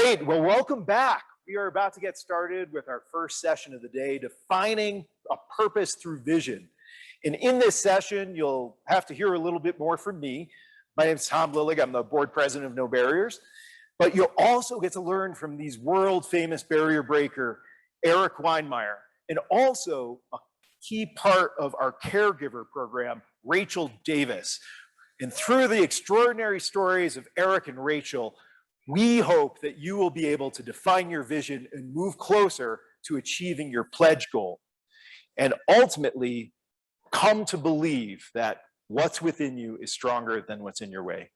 Great. Well, welcome back. We are about to get started with our first session of the day, defining a purpose through vision. And in this session, you'll have to hear a little bit more from me. My name is Tom Lillig. I'm the board president of No Barriers. But you'll also get to learn from these world famous barrier breaker, Eric Weinmeier, and also a key part of our caregiver program, Rachel Davis. And through the extraordinary stories of Eric and Rachel, we hope that you will be able to define your vision and move closer to achieving your pledge goal. And ultimately, come to believe that what's within you is stronger than what's in your way.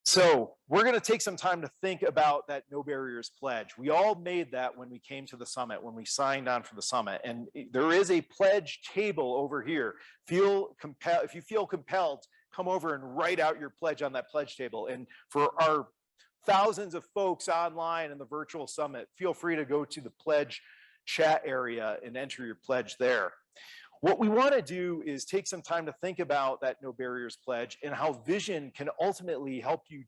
So we're going to take some time to think about that No Barriers pledge. We all made that when we came to the summit, when we signed on for the summit. And there is a pledge table over here. If you feel compelled, come over and write out your pledge on that pledge table. And for our thousands of folks online in the virtual summit, feel free to go to the pledge chat area and enter your pledge there. What we want to do is take some time to think about that No Barriers pledge and how vision can ultimately help you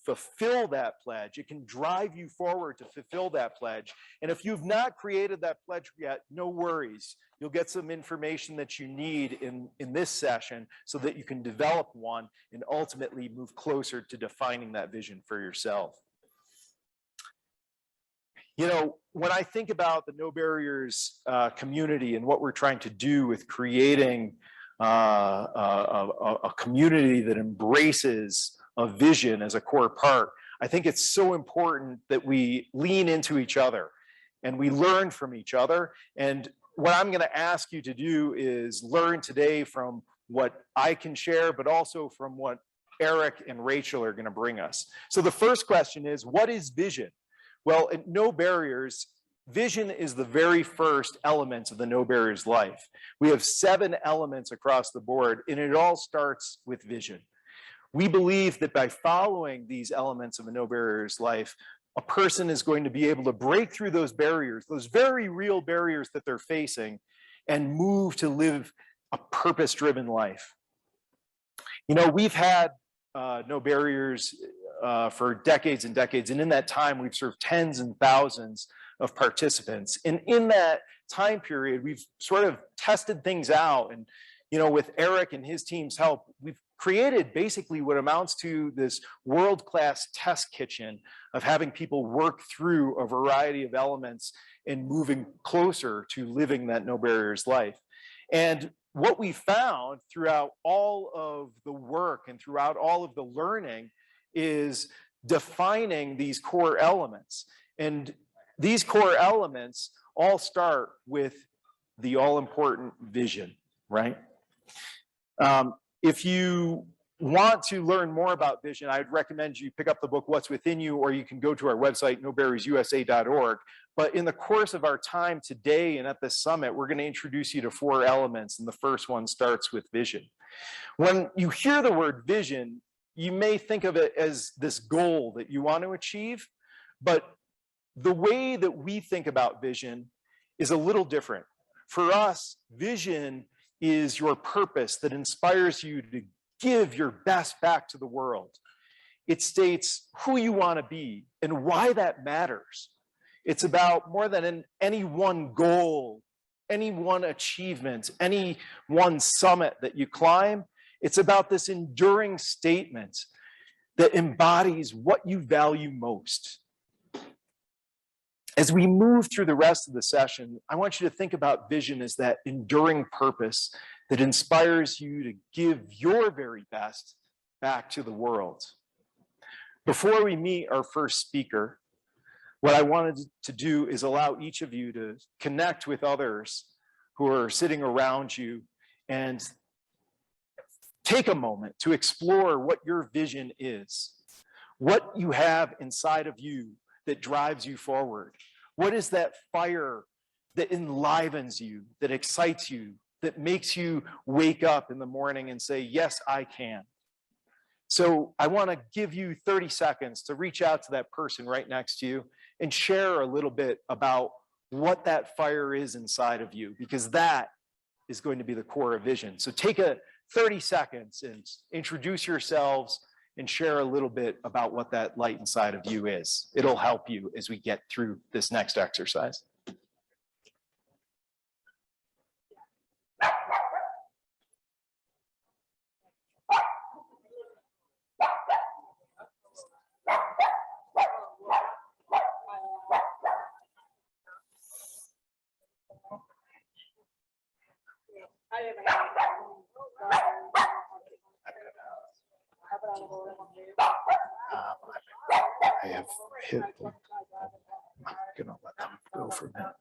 fulfill that pledge. It can drive you forward to fulfill that pledge. And if you've not created that pledge yet, no worries. You'll get some information that you need in this session so that you can develop one and ultimately move closer to defining that vision for yourself. You know, when I think about the No Barriers community and what we're trying to do with creating a community that embraces a vision as a core part, I think it's so important that we lean into each other and we learn from each other. And what I'm going to ask you to do is learn today from what I can share, but also from what Eric and Rachel are going to bring us. So the first question is, what is vision? Well, at No Barriers, vision is the very first element of the No Barriers life. We have 7 elements across the board, and it all starts with vision. We believe that by following these elements of a No Barriers life, a person is going to be able to break through those barriers, those very real barriers that they're facing, and move to live a purpose-driven life. You know, we've had No Barriers for decades and decades. And in that time, we've served tens and thousands of participants. And in that time period, we've sort of tested things out. And, you know, with Eric and his team's help, we've created basically what amounts to this world-class test kitchen of having people work through a variety of elements and moving closer to living that No Barriers life. And what we found throughout all of the work and throughout all of the learning is defining these core elements. And these core elements all start with the all-important vision, right? If you want to learn more about vision, I'd recommend you pick up the book, What's Within You, or you can go to our website, nobarriersusa.org. But in the course of our time today and at this summit, we're going to introduce you to 4 elements, and the first one starts with vision. When you hear the word vision, you may think of it as this goal that you want to achieve, but the way that we think about vision is a little different. For us, vision is your purpose that inspires you to give your best back to the world. It states who you want to be and why that matters. It's about more than any one goal, any one achievement, any one summit that you climb. It's about this enduring statement that embodies what you value most. As we move through the rest of the session, I want you to think about vision as that enduring purpose that inspires you to give your very best back to the world. Before we meet our first speaker, what I wanted to do is allow each of you to connect with others who are sitting around you and take a moment to explore what your vision is, what you have inside of you that drives you forward. What is that fire that enlivens you, that excites you, that makes you wake up in the morning and say, yes, I can. So I want to give you 30 seconds to reach out to that person right next to you and share a little bit about what that fire is inside of you, because that is going to be the core of vision. So take a 30 seconds and introduce yourselves and share a little bit about what that light inside of you is. It'll help you as we get through this next exercise. I have hit them. I'm gonna let them go for a minute.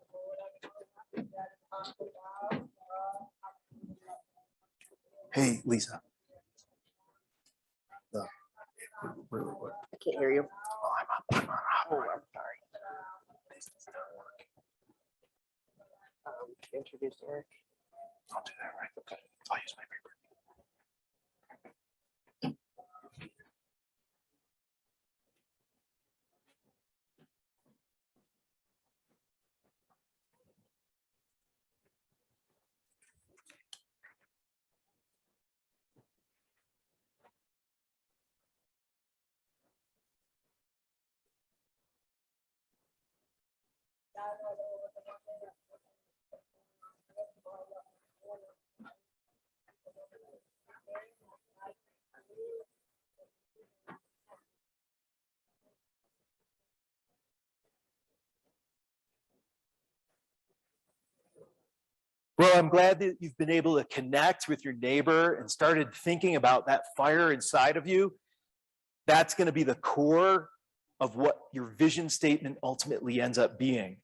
Hey, Lisa. What? I can't hear you. Oh, I'm on. Oh, I'm sorry. Introduce Eric. I'll do that right. Okay. I'll use my paper. Well, I'm glad that you've been able to connect with your neighbor and started thinking about that fire inside of you. That's going to be the core of what your vision statement ultimately ends up being.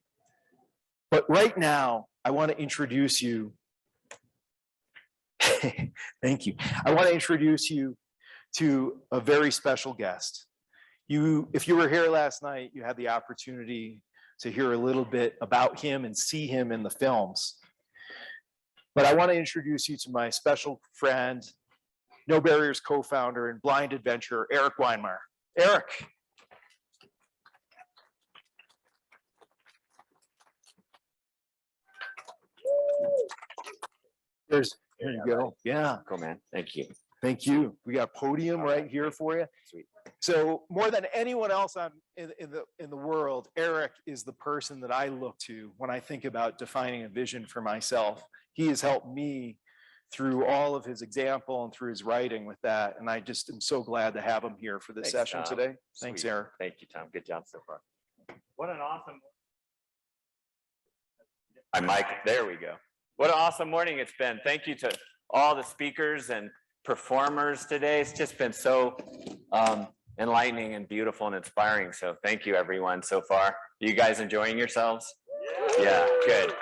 But right now, I want to introduce you. Thank you. I want to introduce you to a very special guest. If you were here last night, you had the opportunity to hear a little bit about him and see him in the films. But I want to introduce you to my special friend, No Barriers co-founder and blind adventurer, Eric Weinmeier. Eric. Here you go. Yeah. Cool, man. Thank you. Thank you. We got a podium right here for you. Sweet. So more than anyone else in the world, Eric is the person that I look to when I think about defining a vision for myself. He has helped me through all of his example and through his writing with that. And I just am so glad to have him here for this session today. Thanks, Sweet. Eric. Thank you, Tom. Good job so far. What an awesome. My mic. There we go. What an awesome morning it's been. Thank you to all the speakers and performers today. It's just been so enlightening and beautiful and inspiring. So thank you, everyone, so far. Are you guys enjoying yourselves? Yeah, good.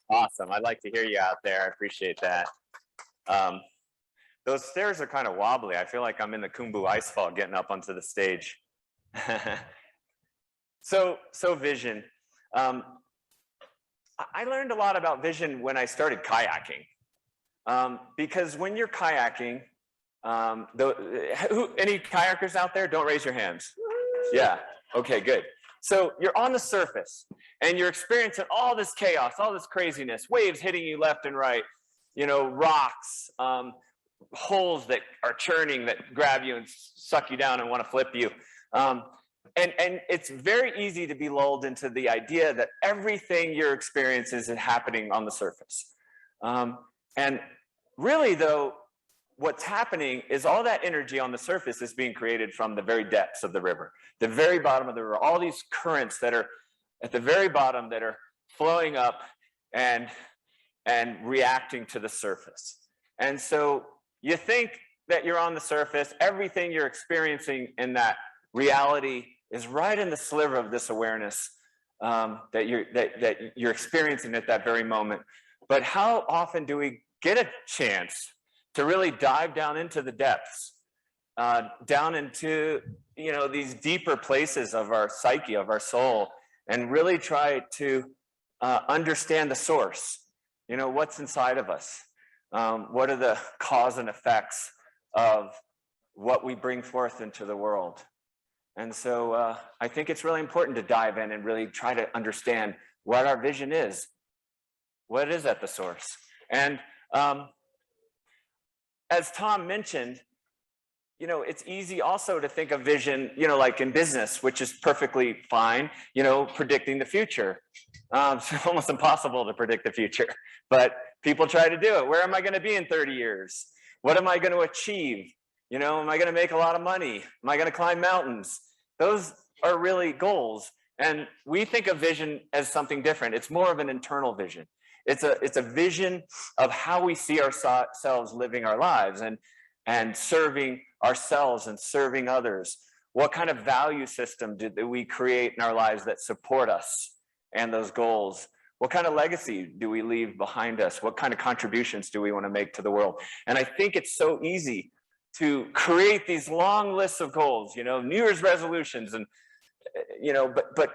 Awesome. I'd like to hear you out there. I appreciate that. Those stairs are kind of wobbly. I feel like I'm in the Kumbu ice fall getting up onto the stage. So vision. I learned a lot about vision when I started kayaking. Because when you're kayaking, any kayakers out there? Don't raise your hands. Yeah, okay, good. So you're on the surface and you're experiencing all this chaos, all this craziness, waves hitting you left and right, rocks, holes that are churning that grab you and suck you down and want to flip you. And it's very easy to be lulled into the idea that everything you're experiencing is happening on the surface. And really, though, what's happening is all that energy on the surface is being created from the very depths of the river, the very bottom of the river, all these currents that are at the very bottom that are flowing up and reacting to the surface. And so you think that you're on the surface, everything you're experiencing in that reality is right in the sliver of this awareness that you're experiencing at that very moment. But how often do we get a chance to really dive down into the depths, down into these deeper places of our psyche, of our soul, and really try to understand the source? What's inside of us? What are the cause and effects of what we bring forth into the world? And so I think it's really important to dive in and really try to understand what our vision is. What is at the source? And as Tom mentioned, it's easy also to think of vision, like in business, which is perfectly fine, predicting the future. It's almost impossible to predict the future, but people try to do it. Where am I going to be in 30 years? What am I going to achieve? Am I going to make a lot of money? Am I going to climb mountains? Those are really goals. And we think of vision as something different. It's more of an internal vision. It's a vision of how we see ourselves living our lives and serving ourselves and serving others. What kind of value system do we create in our lives that support us and those goals? What kind of legacy do we leave behind us? What kind of contributions do we want to make to the world? And I think it's so easy to create these long lists of goals, New Year's resolutions, and but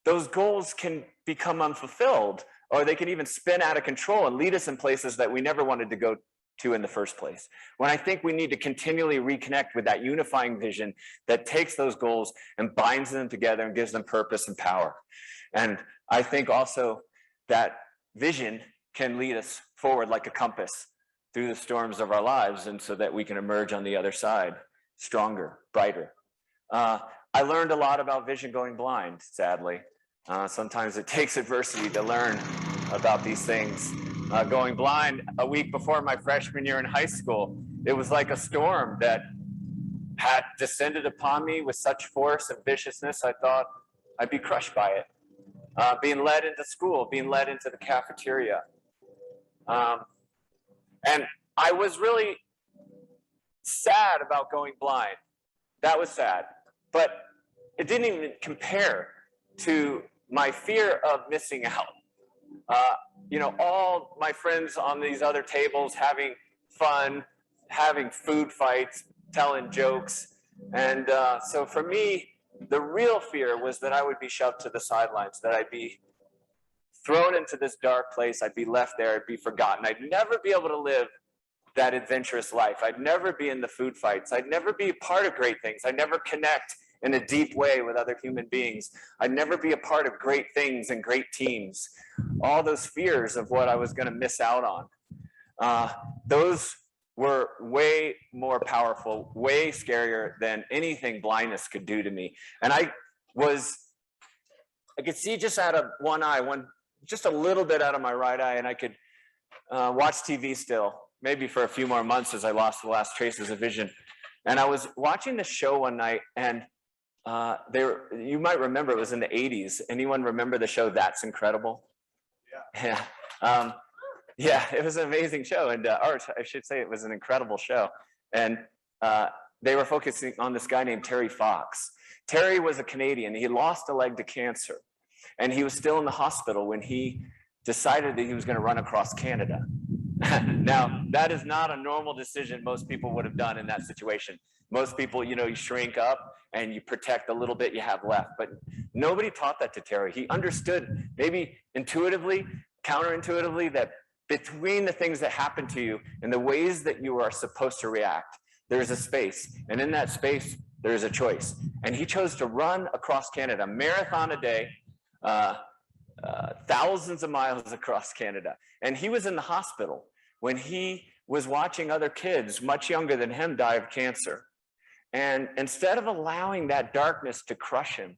those goals can become unfulfilled, or they can even spin out of control and lead us in places that we never wanted to go to in the first place. When I think we need to continually reconnect with that unifying vision that takes those goals and binds them together and gives them purpose and power. And I think also that vision can lead us forward like a compass through the storms of our lives, and so that we can emerge on the other side stronger, brighter. I learned a lot about vision going blind, sadly. Sometimes it takes adversity to learn about these things. Going blind a week before my freshman year in high school, it was like a storm that had descended upon me with such force and viciousness, I thought I'd be crushed by it. Being led into school, being led into the cafeteria. And I was really sad about going blind. That was sad. But it didn't even compare to my fear of missing out. All my friends on these other tables having fun, having food fights, telling jokes. And so for me, the real fear was that I would be shoved to the sidelines, that I'd be thrown into this dark place. I'd be left there. I'd be forgotten. I'd never be able to live that adventurous life. I'd never be in the food fights. I'd never be a part of great things. I'd never connect in a deep way with other human beings. I'd never be a part of great things and great teams. All those fears of what I was going to miss out on. Those were way more powerful, way scarier than anything blindness could do to me. And I could see just out of one eye, just a little bit out of my right eye, and I could watch TV still, maybe for a few more months as I lost the last traces of vision. And I was watching this show one night, and you might remember, it was in the 80s. Anyone remember the show That's Incredible? Yeah. Yeah, it was an amazing show, and or I should say it was an incredible show. And they were focusing on this guy named Terry Fox. Terry was a Canadian. He lost a leg to cancer, and he was still in the hospital when he decided that he was going to run across Canada. Now, that is not a normal decision most people would have done in that situation. Most people, you shrink up and you protect the little bit you have left. But nobody taught that to Terry. He understood, maybe intuitively, counterintuitively, that between the things that happen to you and the ways that you are supposed to react, there's a space. And in that space, there's a choice. And he chose to run across Canada, marathon a day, thousands of miles across Canada. And he was in the hospital when he was watching other kids much younger than him die of cancer. And instead of allowing that darkness to crush him,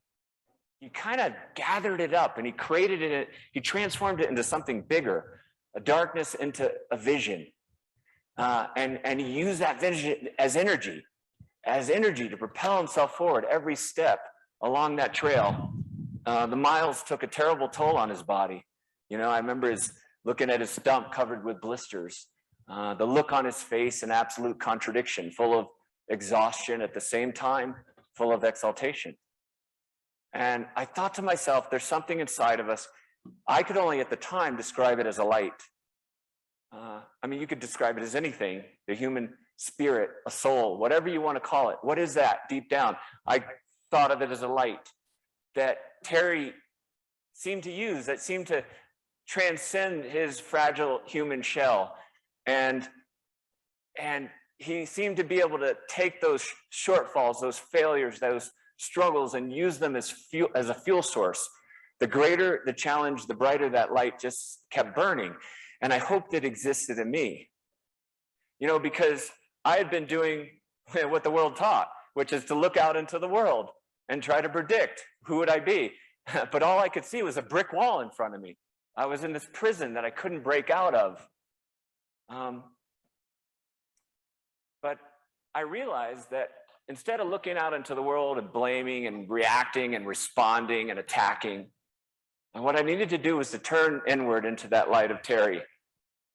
he kind of gathered it up and he created it, he transformed it into something bigger, a darkness into a vision. And he used that vision as energy to propel himself forward every step along that trail. The miles took a terrible toll on his body. I remember looking at his stump covered with blisters, the look on his face, an absolute contradiction, full of exhaustion at the same time, full of exaltation. And I thought to myself, there's something inside of us. I could only at the time describe it as a light. You could describe it as anything, the human spirit, a soul, whatever you want to call it. What is that deep down? I thought of it as a light that Terry seemed to use, that seemed to transcend his fragile human shell. And he seemed to be able to take those shortfalls, those failures, those struggles, and use them as a fuel source. The greater the challenge, the brighter that light just kept burning. And I hoped it existed in me. Because I had been doing what the world taught, which is to look out into the world and try to predict who would I be. But all I could see was a brick wall in front of me. I was in this prison that I couldn't break out of. But I realized that instead of looking out into the world and blaming and reacting and responding and attacking, what I needed to do was to turn inward into that light of Terry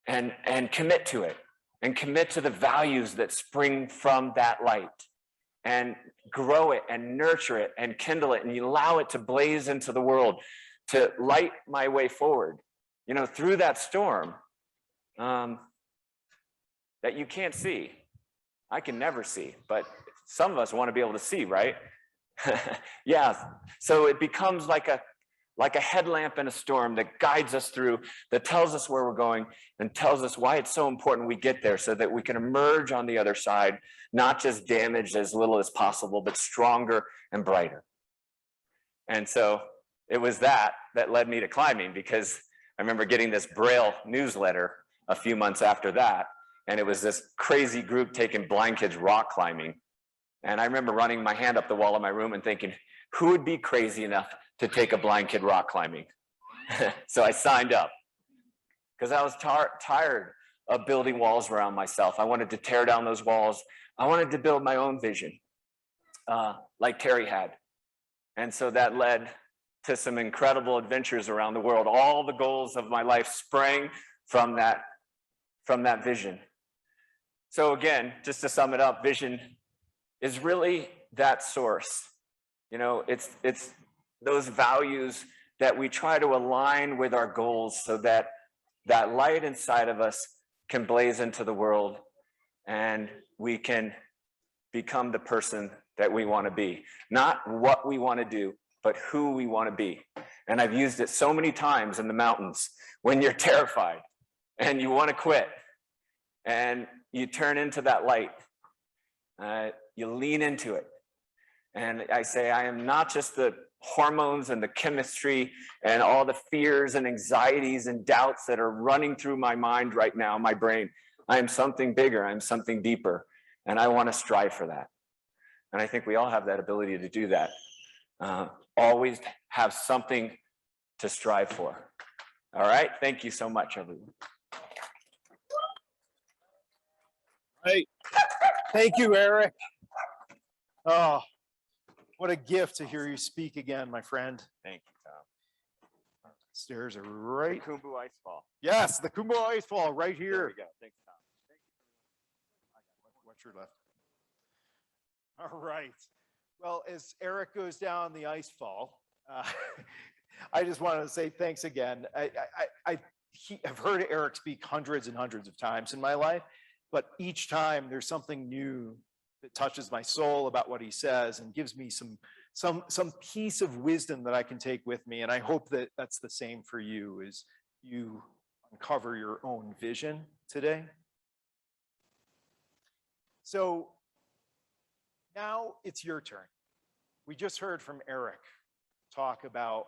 and commit to it, and commit to the values that spring from that light, and grow it and nurture it and kindle it and allow it to blaze into the world, to light my way forward, through that storm that you can't see. I can never see, but some of us want to be able to see, right? Yeah, so it becomes like a headlamp in a storm that guides us through, that tells us where we're going and tells us why it's so important we get there, so that we can emerge on the other side, not just damaged as little as possible, but stronger and brighter. And so it was that led me to climbing, because I remember getting this Braille newsletter a few months after that, and it was this crazy group taking blind kids rock climbing. And I remember running my hand up the wall of my room and thinking, who would be crazy enough to take a blind kid rock climbing? So I signed up, because I was tired of building walls around myself. I wanted to tear down those walls. I wanted to build my own vision, like Terry had. And so that led to some incredible adventures around the world. All the goals of my life sprang from that vision. So again, just to sum it up, vision is really that source. It's those values that we try to align with our goals, so that that light inside of us can blaze into the world, and we can become the person that we want to be. Not what we want to do, but who we want to be. And I've used it so many times in the mountains, when you're terrified and you want to quit, and you turn into that light, you lean into it. And I say, I am not just the hormones and the chemistry and all the fears and anxieties and doubts that are running through my mind right now, my brain. I am something bigger. I'm something deeper. And I want to strive for that. And I think we all have that ability to do that. Always have something to strive for. All right. Thank you so much, everyone. Right. Thank you, Eric. Oh, what a gift to hear you speak again, my friend. Thank you, Tom. Stairs are right. Kumbu Ice Fall. Yes, the Kumbu Ice Fall right There here. we go. Thanks, Tom. What's your left? All right. Well, as Eric goes down the ice fall, I just wanted to say thanks again. I've heard Eric speak hundreds and hundreds of times in my life, but each time there's something new that touches my soul about what he says and gives me some piece of wisdom that I can take with me. And I hope that that's the same for you, as you uncover your own vision today. So now it's your turn. We just heard from Eric talk about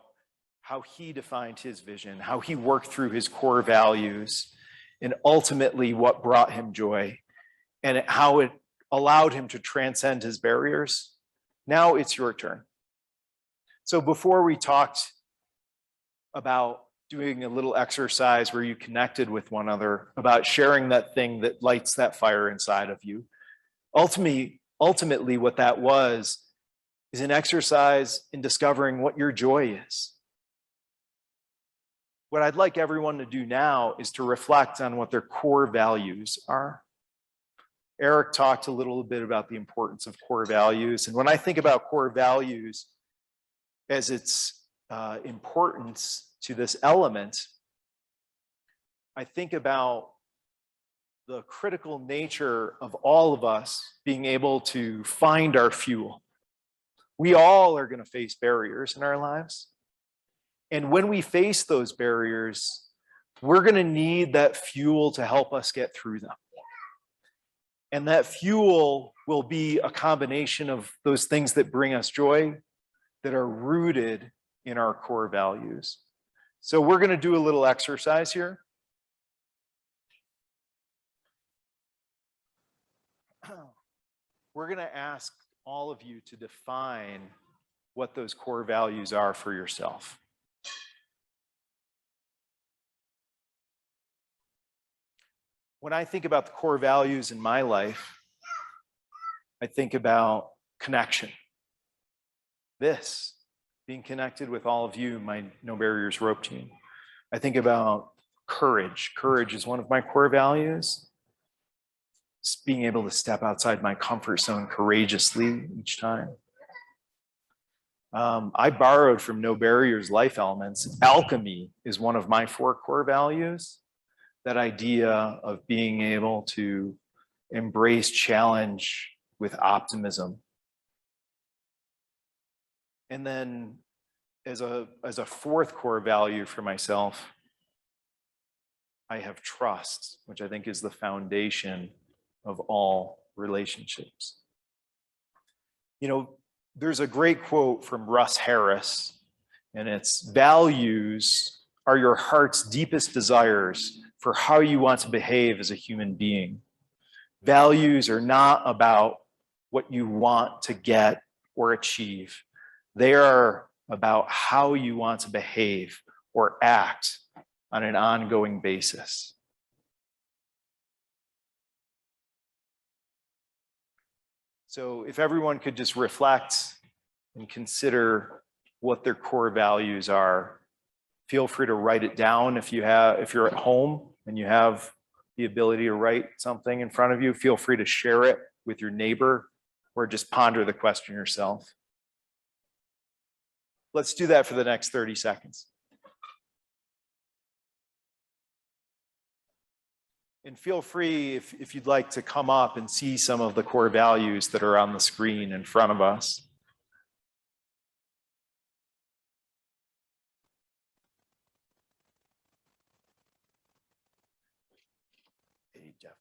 how he defined his vision, how he worked through his core values, and ultimately what brought him joy, and how it allowed him to transcend his barriers. Now it's your turn. So before we talked about doing a little exercise where you connected with one another, about sharing that thing that lights that fire inside of you, ultimately what that was is an exercise in discovering what your joy is. What I'd like everyone to do now is to reflect on what their core values are. Eric talked a little bit about the importance of core values. And when I think about core values as its importance to this element, I think about the critical nature of all of us being able to find our fuel. We all are going to face barriers in our lives. And when we face those barriers, we're going to need that fuel to help us get through them. And that fuel will be a combination of those things that bring us joy, that are rooted in our core values. So we're going to do a little exercise here. we're going to ask all of you to define what those core values are for yourself. When I think about the core values in my life, I think about connection. This, being connected with all of you, my No Barriers Rope team. I think about courage. Courage is one of my core values. Just being able to step outside my comfort zone courageously each time. I borrowed from No Barriers life elements. Alchemy is one of my 4 core values. That idea of being able to embrace challenge with optimism. And then as a 4th core value for myself, I have trust, which I think is the foundation of all relationships. You know, there's a great quote from Russ Harris, and it's, values are your heart's deepest desires for how you want to behave as a human being. Values are not about what you want to get or achieve. They are about how you want to behave or act on an ongoing basis. So if everyone could just reflect and consider what their core values are, feel free to write it down. If you're at home and you have the ability to write something in front of you, feel free to share it with your neighbor or just ponder the question yourself. Let's do that for the next 30 seconds. And feel free, if you'd like, to come up and see some of the core values that are on the screen in front of us. Hey, Jeff.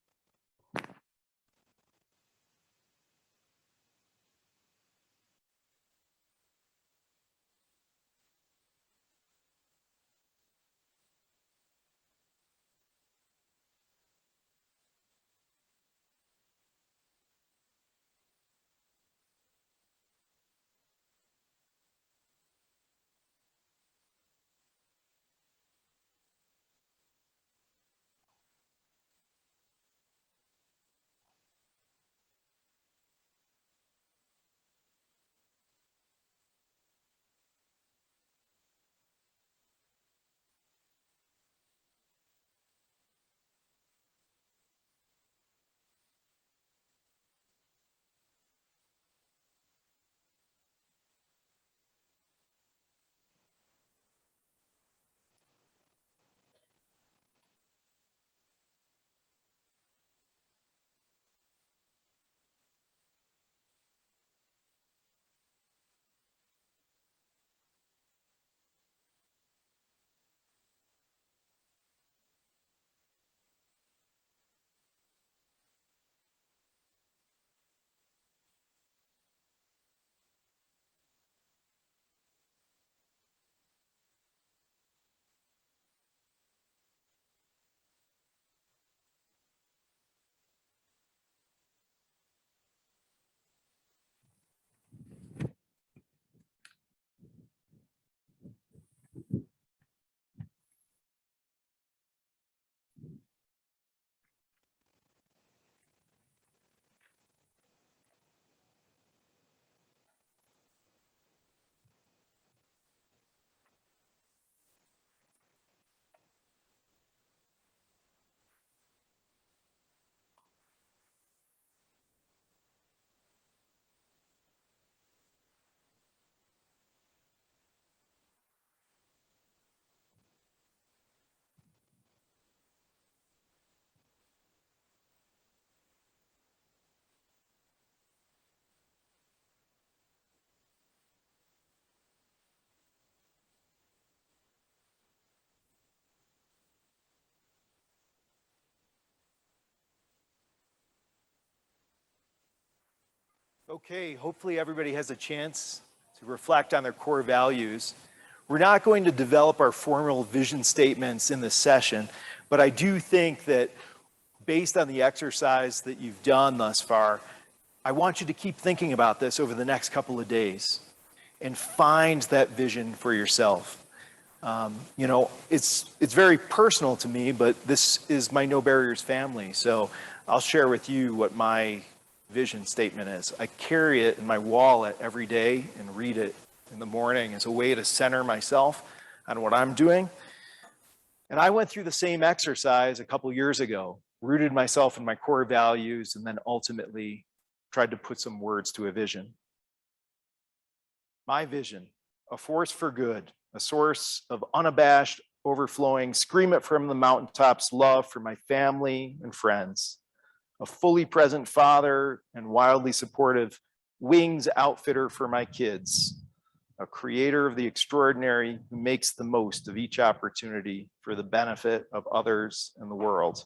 Okay, hopefully everybody has a chance to reflect on their core values. We're not going to develop our formal vision statements in this session, but I do think that based on the exercise that you've done thus far, I want you to keep thinking about this over the next couple of days and find that vision for yourself. You know, it's very personal to me, but this is my No Barriers family. So I'll share with you what my vision statement is. I carry it in my wallet every day and read it in the morning as a way to center myself on what I'm doing. And I went through the same exercise a couple years ago, rooted myself in my core values, and then ultimately tried to put some words to a vision. My vision, a force for good, a source of unabashed, overflowing, scream it from the mountaintops love for my family and friends, a fully present father and wildly supportive wings outfitter for my kids, a creator of the extraordinary who makes the most of each opportunity for the benefit of others and the world.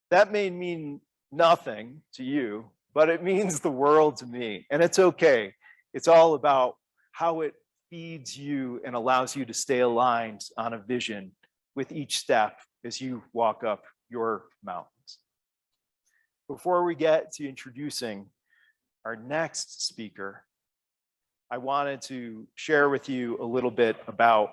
That may mean nothing to you, but it means the world to me, and it's okay. It's all about how it feeds you and allows you to stay aligned on a vision with each step as you walk up your mountains. Before we get to introducing our next speaker, I wanted to share with you a little bit about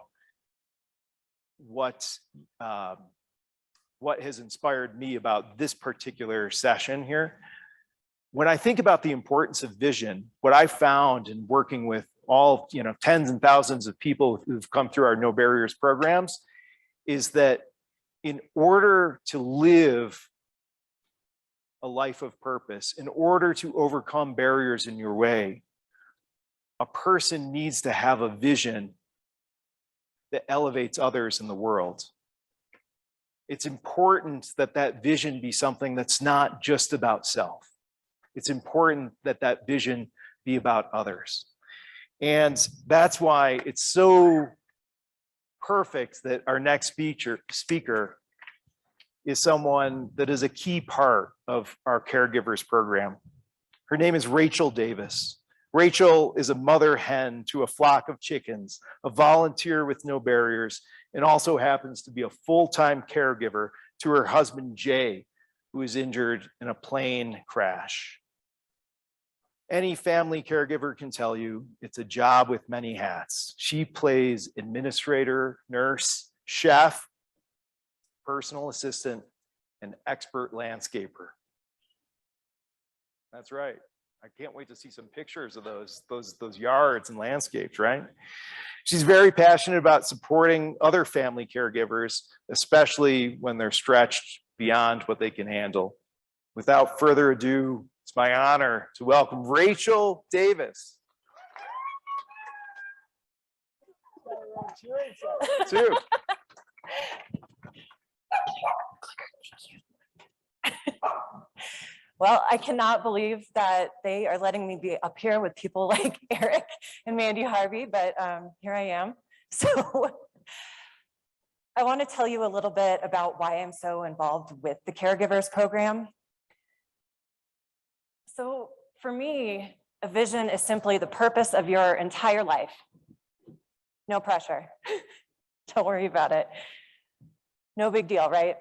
what has inspired me about this particular session here. When I think about the importance of vision, what I found in working with all, tens and thousands of people who've come through our No Barriers programs is that in order to live a life of purpose, in order to overcome barriers in your way, a person needs to have a vision that elevates others in the world. It's important that that vision be something that's not just about self. It's important that that vision be about others. And that's why it's so perfect that our next speaker is someone that is a key part of our caregivers program. Her name is Rachel Davis. Rachel is a mother hen to a flock of chickens, a volunteer with No Barriers, and also happens to be a full-time caregiver to her husband, Jay, who is injured in a plane crash. Any family caregiver can tell you it's a job with many hats. She plays administrator, nurse, chef, personal assistant, and expert landscaper. That's right. I can't wait to see some pictures of those yards and landscapes, right? She's very passionate about supporting other family caregivers, especially when they're stretched beyond what they can handle. Without further ado, it's my honor to welcome Rachel Davis. Two. Well, I cannot believe that they are letting me be up here with people like Eric and Mandy Harvey, but here I am. So I want to tell you a little bit about why I'm so involved with the Caregivers program. So for me, a vision is simply the purpose of your entire life. No pressure. Don't worry about it. No big deal, right?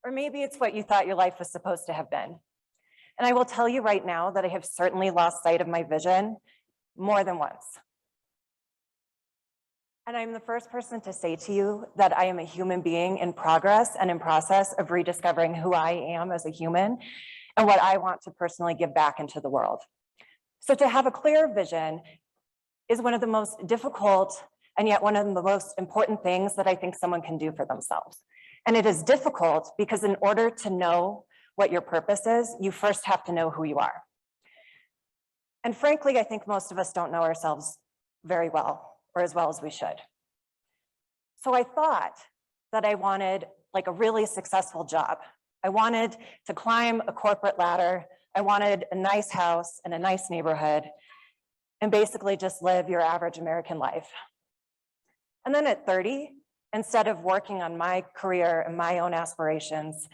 Or maybe it's what you thought your life was supposed to have been. And I will tell you right now that I have certainly lost sight of my vision more than once. And I'm the first person to say to you that I am a human being in progress and in process of rediscovering who I am as a human and what I want to personally give back into the world. So to have a clear vision is one of the most difficult and yet one of the most important things that I think someone can do for themselves. And it is difficult because in order to know what your purpose is, you first have to know who you are. And frankly, I think most of us don't know ourselves very well or as well as we should. So I thought that I wanted like a really successful job. I wanted to climb a corporate ladder. I wanted a nice house and a nice neighborhood and basically just live your average American life. And then at 30, instead of working on my career and my own aspirations,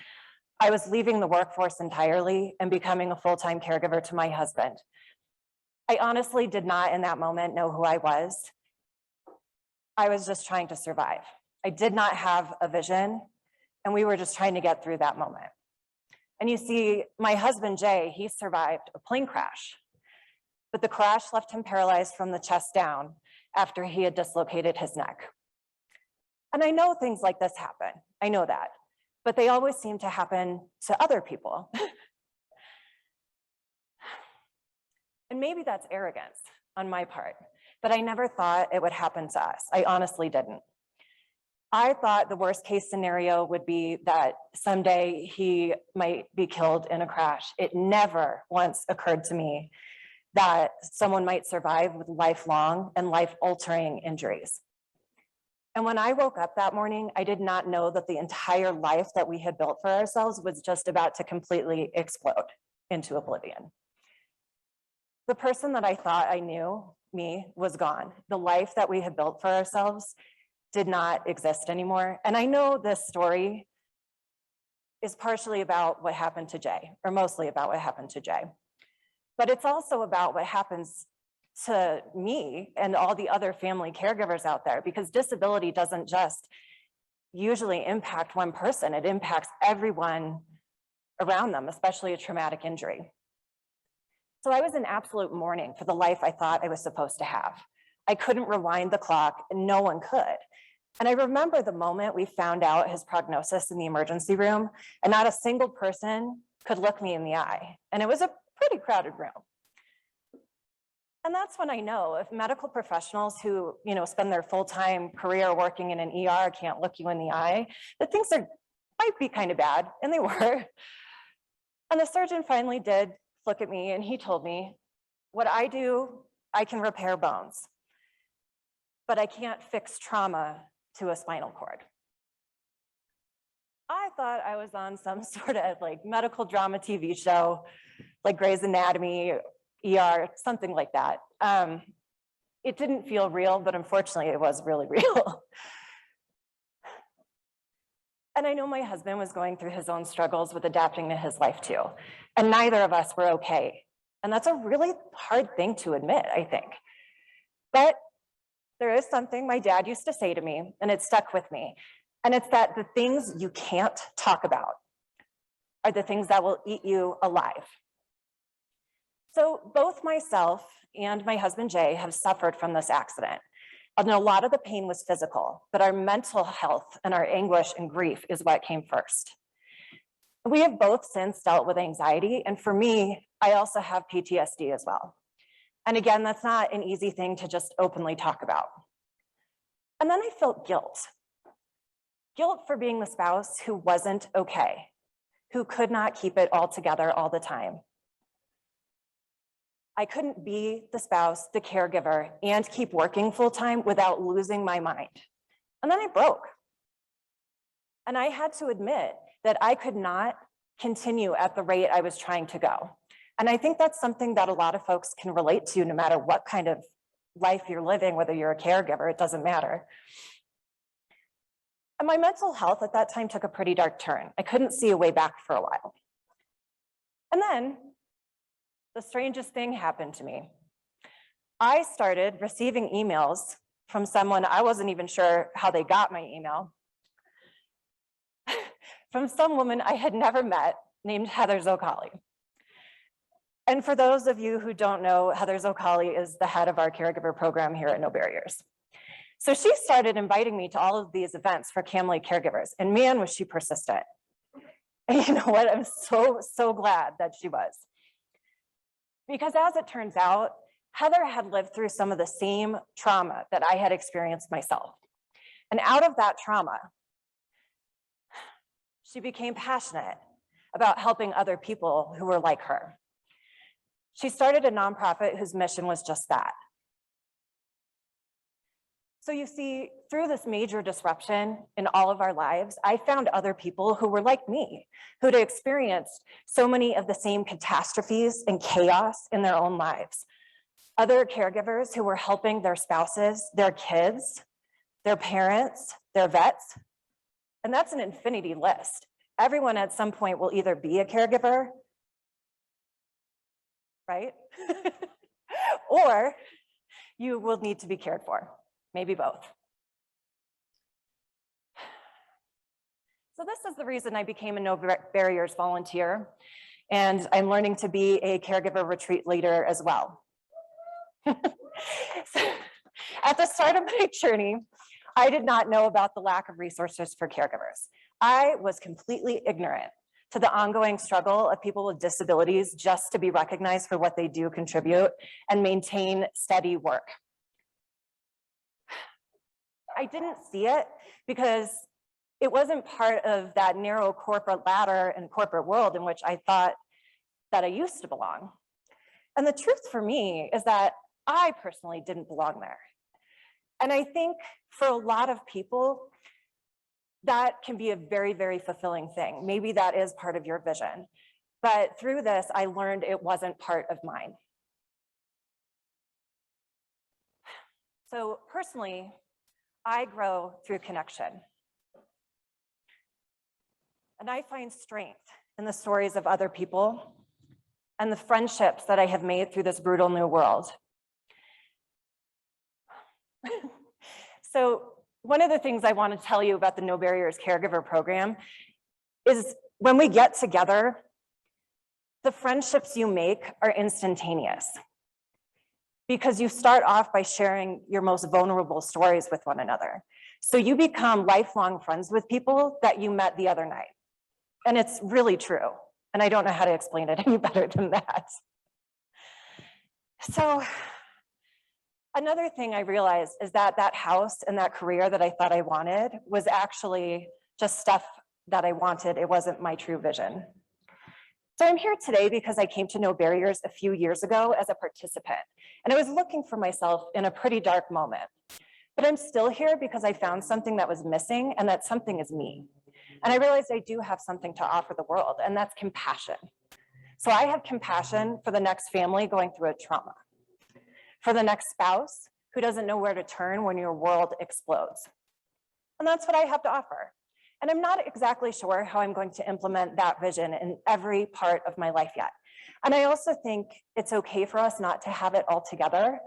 I was leaving the workforce entirely and becoming a full-time caregiver to my husband. I honestly did not in that moment know who I was. I was just trying to survive. I did not have a vision, and we were just trying to get through that moment. And you see, my husband, Jay, he survived a plane crash, but the crash left him paralyzed from the chest down after he had dislocated his neck. And I know things like this happen, I know that, but they always seem to happen to other people. And maybe that's arrogance on my part, but I never thought it would happen to us. I honestly didn't. I thought the worst case scenario would be that someday he might be killed in a crash. It never once occurred to me that someone might survive with lifelong and life-altering injuries. And when I woke up that morning, I did not know that the entire life that we had built for ourselves was just about to completely explode into oblivion. The person that I thought I knew, me, was gone. The life that we had built for ourselves did not exist anymore. And I know this story is partially about what happened to Jay, or mostly about what happened to Jay. But it's also about what happens to me and all the other family caregivers out there, because disability doesn't just usually impact one person, it impacts everyone around them, especially a traumatic injury. So I was in absolute mourning for the life I thought I was supposed to have. I couldn't rewind the clock, and no one could. And I remember the moment we found out his prognosis in the emergency room, and not a single person could look me in the eye. And it was a pretty crowded room. And that's when I know if medical professionals who, spend their full-time career working in an ER can't look you in the eye, that things might be kind of bad, and they were. And the surgeon finally did look at me, and he told me, what I do, I can repair bones, but I can't fix trauma to a spinal cord. I thought I was on some sort of medical drama TV show, like Grey's Anatomy, ER, something like that. It didn't feel real, but unfortunately it was really real. And I know my husband was going through his own struggles with adapting to his life too. And neither of us were okay. And that's a really hard thing to admit, I think. But there is something my dad used to say to me, and it stuck with me. And it's that the things you can't talk about are the things that will eat you alive. So both myself and my husband, Jay, have suffered from this accident. And a lot of the pain was physical, but our mental health and our anguish and grief is what came first. We have both since dealt with anxiety, and for me, I also have PTSD as well. And again, that's not an easy thing to just openly talk about. And then I felt guilt. Guilt for being the spouse who wasn't okay, who could not keep it all together all the time. I couldn't be the spouse, the caregiver, and keep working full-time without losing my mind. And then I broke. And I had to admit that I could not continue at the rate I was trying to go. And I think that's something that a lot of folks can relate to, no matter what kind of life you're living, whether you're a caregiver, it doesn't matter. And my mental health at that time took a pretty dark turn. I couldn't see a way back for a while. And then the strangest thing happened to me. I started receiving emails from someone, I wasn't even sure how they got my email, from some woman I had never met named Heather Zocali. And for those of you who don't know, Heather Zocali is the head of our caregiver program here at No Barriers. So she started inviting me to all of these events for family caregivers, and man, was she persistent. And you know what, I'm so glad that she was. Because as it turns out, Heather had lived through some of the same trauma that I had experienced myself. And out of that trauma, she became passionate about helping other people who were like her. She started a nonprofit whose mission was just that. So you see, through this major disruption in all of our lives, I found other people who were like me, who'd experienced so many of the same catastrophes and chaos in their own lives. Other caregivers who were helping their spouses, their kids, their parents, their vets. And that's an infinity list. Everyone at some point will either be a caregiver, right? Or you will need to be cared for. Maybe both. So this is the reason I became a No Barriers volunteer, and I'm learning to be a caregiver retreat leader as well. So, at the start of my journey, I did not know about the lack of resources for caregivers. I was completely ignorant to the ongoing struggle of people with disabilities just to be recognized for what they do contribute and maintain steady work. I didn't see it because it wasn't part of that narrow corporate ladder and corporate world in which I thought that I used to belong. And the truth for me is that I personally didn't belong there. And I think for a lot of people, that can be a very, very fulfilling thing. Maybe that is part of your vision. But through this, I learned it wasn't part of mine. So personally, I grow through connection. And I find strength in the stories of other people and the friendships that I have made through this brutal new world. So one of the things I want to tell you about the No Barriers Caregiver Program is when we get together, the friendships you make are instantaneous because you start off by sharing your most vulnerable stories with one another. So you become lifelong friends with people that you met the other night. And it's really true. And I don't know how to explain it any better than that. So another thing I realized is that that house and that career that I thought I wanted was actually just stuff that I wanted. It wasn't my true vision. So I'm here today because I came to No Barriers a few years ago as a participant, and I was looking for myself in a pretty dark moment. But I'm still here because I found something that was missing, and that something is me. And I realized I do have something to offer the world, and that's compassion. So I have compassion for the next family going through a trauma, for the next spouse who doesn't know where to turn when your world explodes. And that's what I have to offer. And I'm not exactly sure how I'm going to implement that vision in every part of my life yet. And I also think it's okay for us not to have it all together,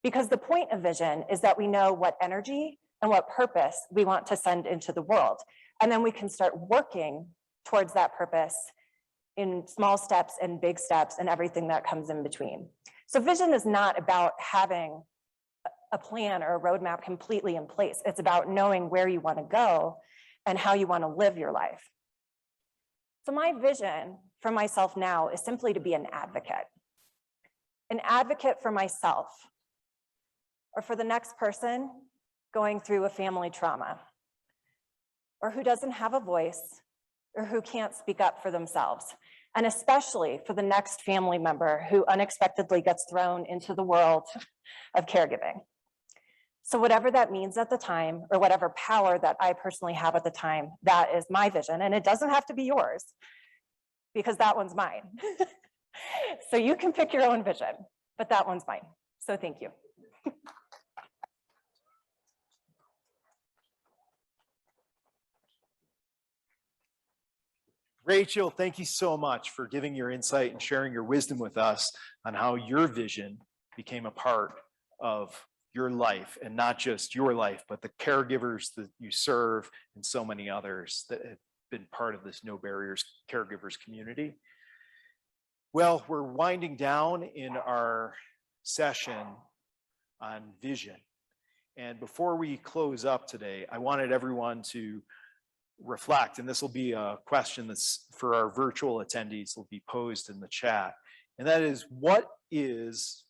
because the point of vision is that we know what energy and what purpose we want to send into the world. And then we can start working towards that purpose in small steps and big steps and everything that comes in between. So vision is not about having a plan or a roadmap completely in place. It's about knowing where you want to go and how you want to live your life. So my vision for myself now is simply to be an advocate for myself or for the next person going through a family trauma, or who doesn't have a voice, or who can't speak up for themselves, and especially for the next family member who unexpectedly gets thrown into the world of caregiving. So whatever that means at the time, or whatever power that I personally have at the time, that is my vision, and it doesn't have to be yours, because that one's mine. So you can pick your own vision, but that one's mine. So thank you. Rachel, thank you so much for giving your insight and sharing your wisdom with us on how your vision became a part of your life, and not just your life, but the caregivers that you serve and so many others that have been part of this No Barriers Caregivers community. Well, we're winding down in our session on vision. And before we close up today, I wanted everyone to reflect, and this will be a question that's for our virtual attendees, will be posed in the chat. And that is, what is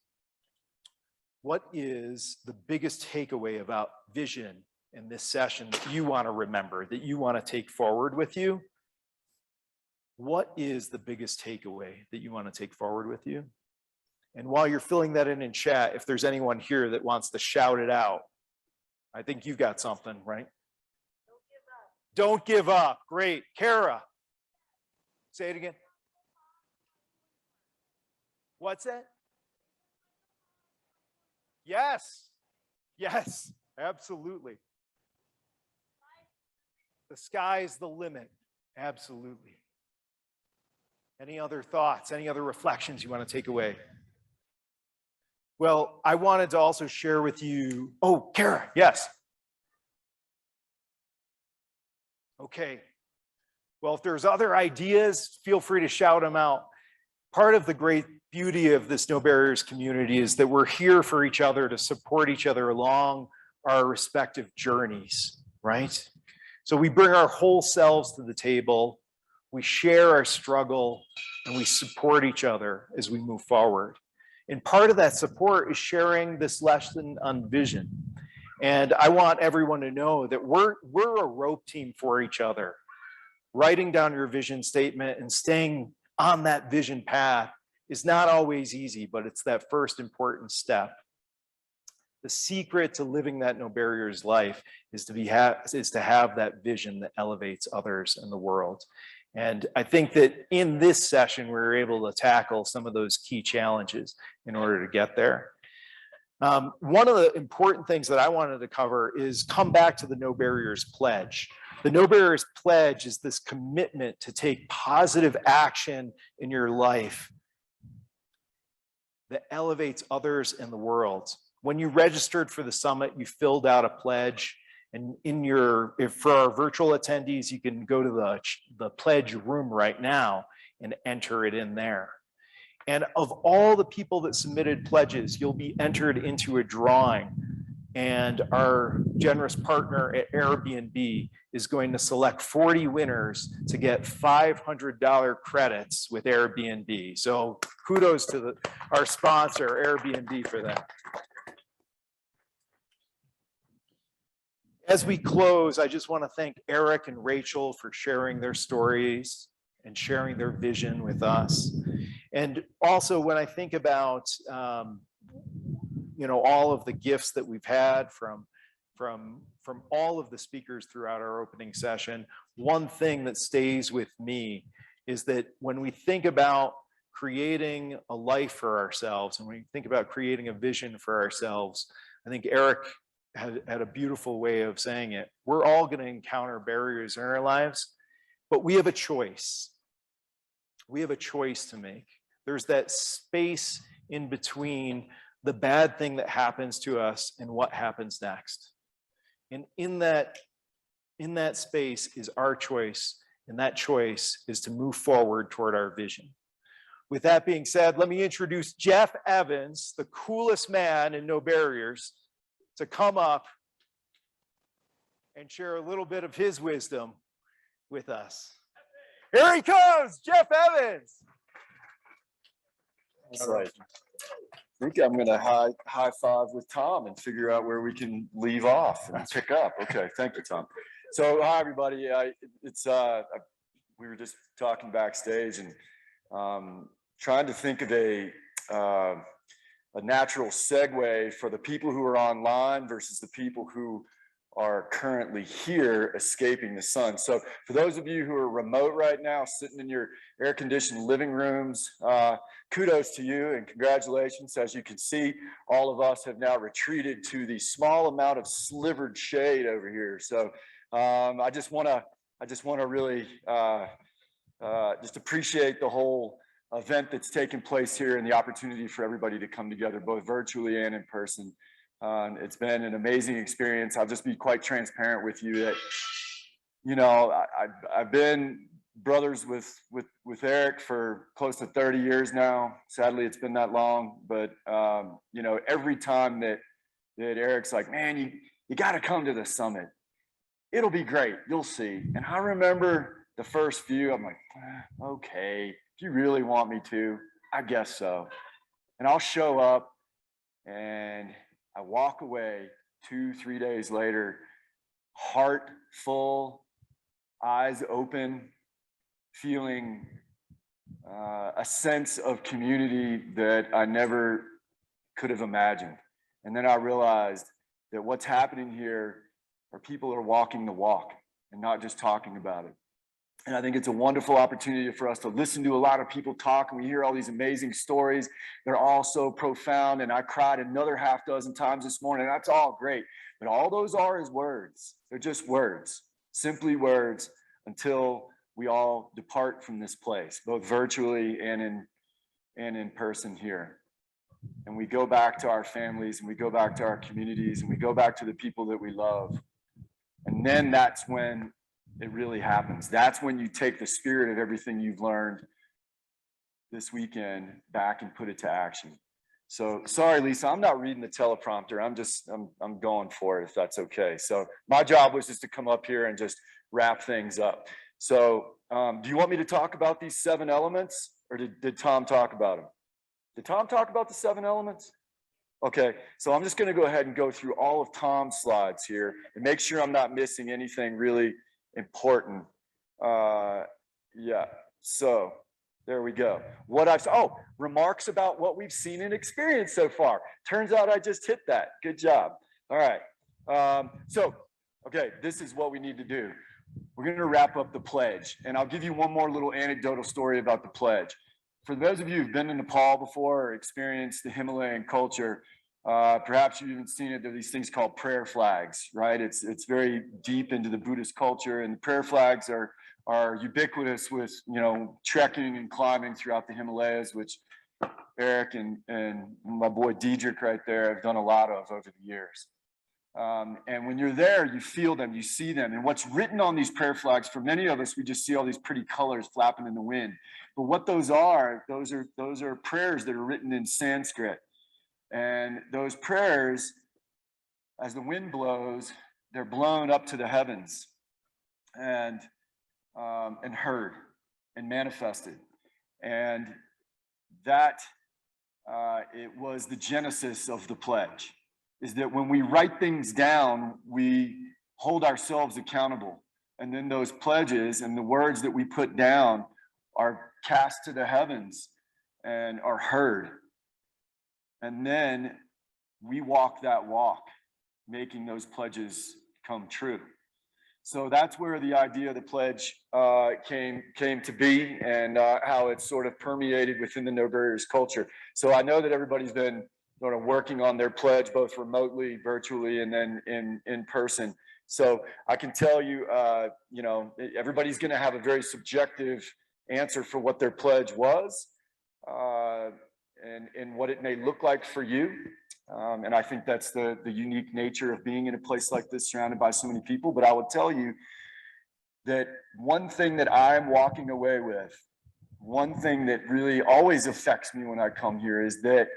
the biggest takeaway about vision in this session that you want to remember, that you want to take forward with you? What is the biggest takeaway that you want to take forward with you? And while you're filling that in chat, if there's anyone here that wants to shout it out, I think you've got something, right? Don't give up. Great. Kara, say it again. What's that? Yes. Yes, absolutely. The sky's the limit. Absolutely. Any other thoughts? Any other reflections you want to take away? Well, I wanted to also share with you. Oh, Kara, yes. Okay, Well, if there's other ideas, feel free to shout them out. Part of the great beauty of this No Barriers community is that we're here for each other, to support each other along our respective journeys, right? So we bring our whole selves to the table, we share our struggle, and we support each other as we move forward. And part of that support is sharing this lesson on vision. And I want everyone to know that we're a rope team for each other. Writing down your vision statement and staying on that vision path is not always easy, but it's that first important step. The secret to living that No Barriers life is to have that vision that elevates others in the world. And I think that in this session, we were able to tackle some of those key challenges in order to get there. One of the important things that I wanted to cover is come back to the No Barriers Pledge. The No Barriers Pledge is this commitment to take positive action in your life that elevates others in the world. When you registered for the summit, you filled out a pledge, and for our virtual attendees, you can go to the pledge room right now and enter it in there. And of all the people that submitted pledges, you'll be entered into a drawing. And our generous partner at Airbnb is going to select 40 winners to get $500 credits with Airbnb. So kudos to our sponsor, Airbnb, for that. As we close, I just want to thank Eric and Rachel for sharing their stories and sharing their vision with us. And also, when I think about all of the gifts that we've had from all of the speakers throughout our opening session, one thing that stays with me is that when we think about creating a life for ourselves, and when we think about creating a vision for ourselves, I think Eric had a beautiful way of saying it. We're all going to encounter barriers in our lives, but we have a choice. We have a choice to make. There's that space in between the bad thing that happens to us and what happens next. And in that space is our choice, and that choice is to move forward toward our vision. With that being said, let me introduce Jeff Evans, the coolest man in No Barriers, to come up and share a little bit of his wisdom with us. Here he comes, Jeff Evans. All right. I think I'm going to high five with Tom and figure out where we can leave off and pick up. Okay, thank you, Tom. So, hi everybody. We were just talking backstage and trying to think of a natural segue for the people who are online versus the people who are currently here escaping the sun. So for those of you who are remote right now, sitting in your air-conditioned living rooms, kudos to you and congratulations. As you can see, all of us have now retreated to the small amount of slivered shade over here. So I just want to really just appreciate the whole event that's taken place here and the opportunity for everybody to come together, both virtually and in person. It's been an amazing experience. I'll just be quite transparent with you that, I've been brothers with Eric for close to 30 years now. Sadly, it's been that long, but every time that Eric's like, man, you got to come to the summit. It'll be great. You'll see. And I remember the first few, I'm like, okay, if you really want me to, I guess so. And I'll show up and I walk away 2-3 days later, heart full, eyes open, feeling a sense of community that I never could have imagined. And then I realized that what's happening here are people are walking the walk and not just talking about it. And I think it's a wonderful opportunity for us to listen to a lot of people talk, and we hear all these amazing stories. They're all so profound, and I cried another half dozen times this morning. That's all great, but all those are is words. They're just words, simply words, until we all depart from this place, both virtually and in person here. And we go back to our families, and we go back to our communities, and we go back to the people that we love. And then that's when It really happens. That's when you take the spirit of everything you've learned this weekend back and put it to action. So sorry, Lisa, I'm not reading the teleprompter. I'm going for it, if that's okay. So my job was just to come up here and just wrap things up. So do you want me to talk about these 7 elements, or did Tom talk about them? Did Tom talk about the 7 elements? Okay, so I'm just going to go ahead and go through all of Tom's slides here and make sure I'm not missing anything really important. Yeah, so there we go. Remarks about what we've seen and experienced so far. Turns out I just hit that. Good job. All right. Okay, this is what we need to do. We're going to wrap up the pledge, and I'll give you one more little anecdotal story about the pledge. For those of you who've been in Nepal before or experienced the Himalayan culture, perhaps you've even seen it. There are these things called prayer flags, right? It's very deep into the Buddhist culture, and the prayer flags are ubiquitous with, trekking and climbing throughout the Himalayas, which Eric and my boy Diedrich right there have done a lot of over the years. And when you're there, you feel them, you see them. And what's written on these prayer flags, for many of us, we just see all these pretty colors flapping in the wind. But what those are prayers that are written in Sanskrit. And those prayers, as the wind blows, they're blown up to the heavens and heard and manifested. And that it was the genesis of the pledge, is that when we write things down, we hold ourselves accountable. And then those pledges and the words that we put down are cast to the heavens and are heard. And then we walk that walk, making those pledges come true. So that's where the idea of the pledge came to be, and how it's sort of permeated within the No Barriers culture. So I know that everybody's been sort of working on their pledge, both remotely, virtually, and then in person. So I can tell you, everybody's going to have a very subjective answer for what their pledge was, and what it may look like for you. And I think that's the unique nature of being in a place like this, surrounded by so many people. But I will tell you that one thing that I'm walking away with, one thing that really always affects me when I come here, is that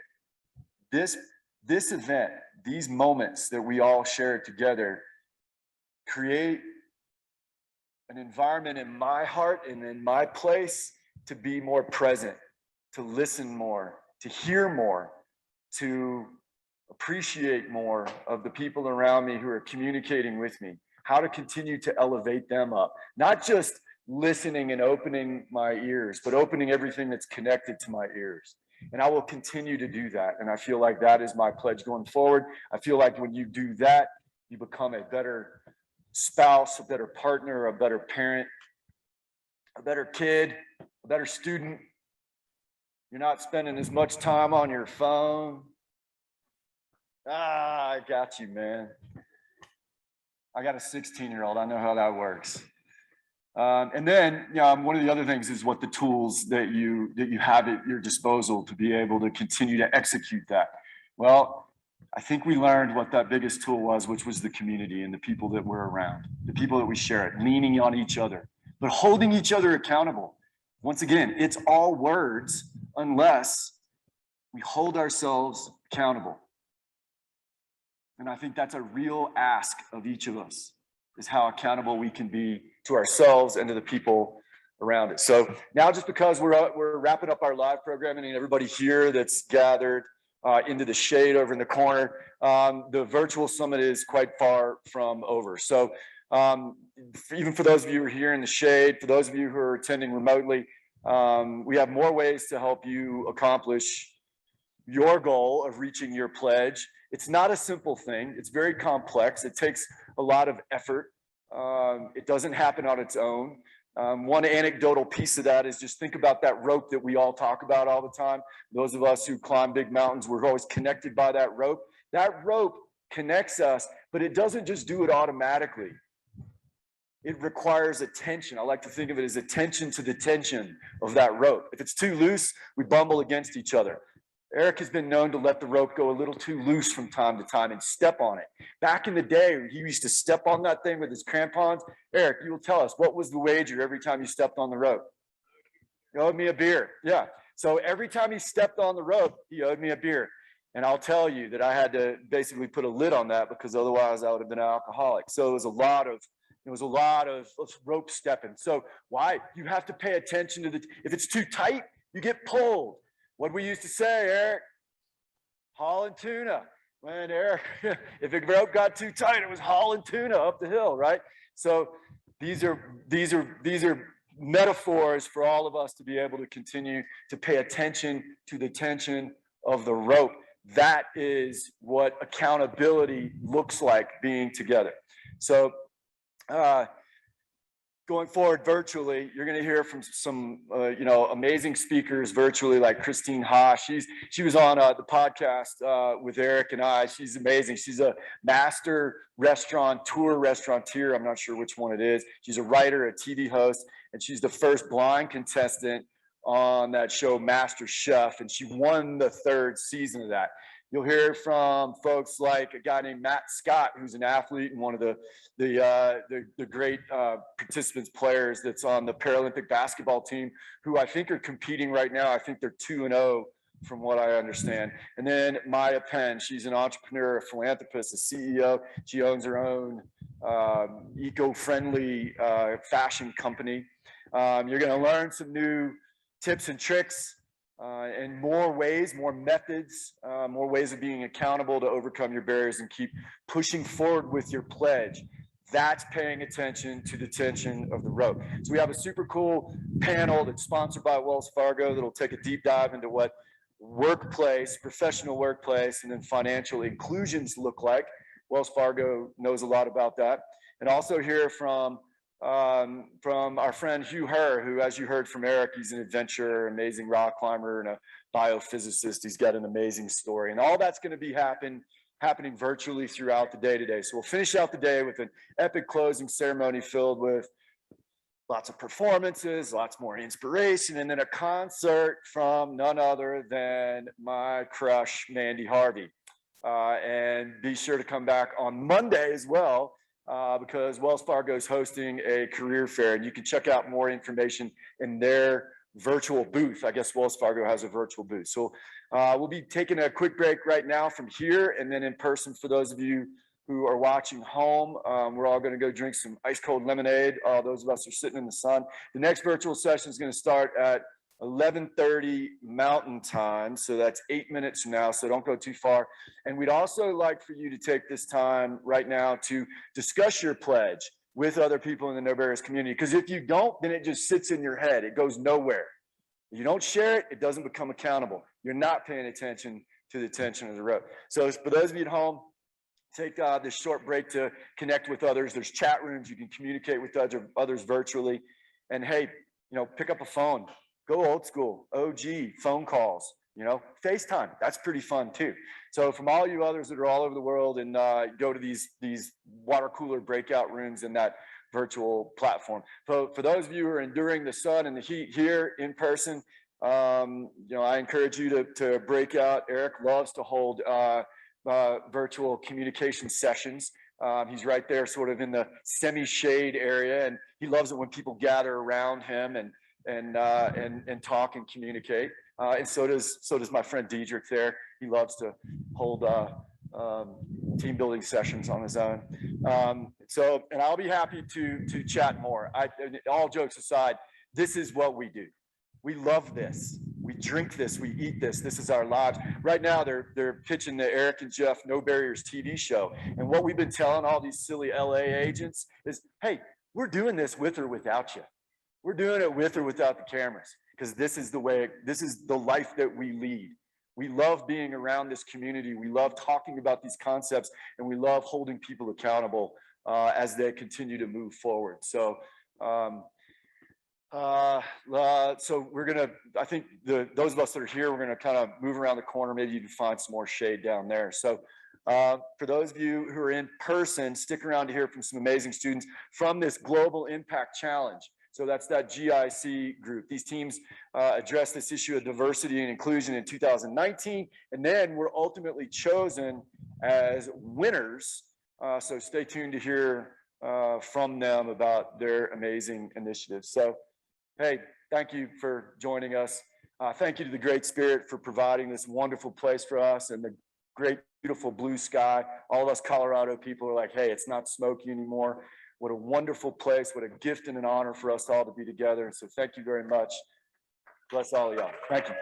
this event, these moments that we all share together, create an environment in my heart and in my place to be more present, to listen more, to hear more, to appreciate more of the people around me who are communicating with me, how to continue to elevate them up, not just listening and opening my ears, but opening everything that's connected to my ears. And I will continue to do that. And I feel like that is my pledge going forward. I feel like when you do that, you become a better spouse, a better partner, a better parent, a better kid, a better student. You're not spending as much time on your phone. I got you, man. I got a 16-year-old. I know how that works. And then, one of the other things is what the tools that you have at your disposal to be able to continue to execute that. Well, I think we learned what that biggest tool was, which was the community and the people that we're around, the people that we share it, leaning on each other, but holding each other accountable. Once again, it's all words unless we hold ourselves accountable. And I think that's a real ask of each of us, is how accountable we can be to ourselves and to the people around it. So now, just because we're wrapping up our live programming and everybody here that's gathered into the shade over in the corner, the virtual summit is quite far from over. So even for those of you who are here in the shade, for those of you who are attending remotely, we have more ways to help you accomplish your goal of reaching your pledge. It's not a simple thing. It's very complex. It takes a lot of effort. It doesn't happen on its own. One anecdotal piece of that is just think about that rope that we all talk about all the time. Those of us who climb big mountains, we're always connected by that rope. That rope connects us, but it doesn't just do it automatically. It requires attention. I like to think of it as attention to the tension of that rope. If it's too loose, we bumble against each other. Eric has been known to let the rope go a little too loose from time to time and step on it. Back in the day, he used to step on that thing with his crampons. Eric, you will tell us, what was the wager every time you stepped on the rope? You owed me a beer. Yeah. So every time he stepped on the rope, he owed me a beer. And I'll tell you that I had to basically put a lid on that because otherwise I would have been an alcoholic. So it was a lot of rope stepping. So why? You have to pay attention to if it's too tight, you get pulled. What we used to say, Eric, hauling tuna. When Eric, if the rope got too tight, it was hauling tuna up the hill, right? So these are metaphors for all of us to be able to continue to pay attention to the tension of the rope. That is what accountability looks like being together. So going forward virtually, you're going to hear from some amazing speakers virtually, like Christine Haas. She was on the podcast with Eric and I. She's amazing. She's a master restaurateur. I'm not sure which one it is. She's a writer, a TV host, and she's the first blind contestant on that show Master Chef, and she won the 3rd season of that. You'll hear from folks like a guy named Matt Scott, who's an athlete and one of the great participants, players that's on the Paralympic basketball team, who I think are competing right now. I think they're 2-0 from what I understand. And then Maya Penn, she's an entrepreneur, a philanthropist, a CEO. She owns her own eco-friendly fashion company. You're going to learn some new tips and tricks and more ways, more methods, more ways of being accountable to overcome your barriers and keep pushing forward with your pledge. That's paying attention to the tension of the rope. So we have a super cool panel that's sponsored by Wells Fargo that'll take a deep dive into what workplace, professional workplace, and then financial inclusions look like. Wells Fargo knows a lot about that. And also hear from our friend Hugh Herr, who, as you heard from Eric, he's an adventurer, amazing rock climber, and a biophysicist. He's got an amazing story. And all that's going to be happening virtually throughout the day today. So we'll finish out the day with an epic closing ceremony filled with lots of performances, lots more inspiration, and then a concert from none other than my crush, Mandy Harvey. And be sure to come back on Monday as well, because Wells Fargo is hosting a career fair, and you can check out more information in their virtual booth. I guess Wells Fargo has a virtual booth. So we'll be taking a quick break right now from here, and then in person for those of you who are watching home. We're all going to go drink some ice cold lemonade. Those of us are sitting in the sun. The next virtual session is going to start at 11:30 Mountain Time. So that's 8 minutes from now. So don't go too far. And we'd also like for you to take this time right now to discuss your pledge with other people in the No Barriers community. Because if you don't, then it just sits in your head. It goes nowhere. If you don't share it, it doesn't become accountable. You're not paying attention to the tension of the rope. So for those of you at home, take this short break to connect with others. There's chat rooms. You can communicate with others virtually. And hey, pick up a phone. Go old school, OG, phone calls, FaceTime. That's pretty fun too. So from all you others that are all over the world and go to these water cooler breakout rooms in that virtual platform. So for those of you who are enduring the sun and the heat here in person, I encourage you to break out. Eric loves to hold virtual communication sessions. He's right there sort of in the semi-shade area, and he loves it when people gather around him and talk and communicate. And so does my friend Diedrich there. He loves to hold team building sessions on his own. And I'll be happy to chat more. All jokes aside, this is what we do. We love this. We drink this. We eat this. This is our lives. Right now, they're pitching the Eric and Jeff No Barriers TV show. And what we've been telling all these silly LA agents is, hey, we're doing this with or without you. We're doing it with or without the cameras, because this is the life that we lead. We love being around this community. We love talking about these concepts, and we love holding people accountable as they continue to move forward. So, so we're gonna, I think those of us that are here, we're gonna kind of move around the corner. Maybe you can find some more shade down there. So for those of you who are in person, stick around to hear from some amazing students from this Global Impact Challenge. So that's that GIC group. These teams addressed this issue of diversity and inclusion in 2019, and then were ultimately chosen as winners. So stay tuned to hear from them about their amazing initiatives. So, hey, thank you for joining us. Thank you to the Great Spirit for providing this wonderful place for us and the great, beautiful blue sky. All of us Colorado people are like, hey, it's not smoky anymore. What a wonderful place. What a gift and an honor for us all to be together. And so thank you very much. Bless all of y'all. Thank you.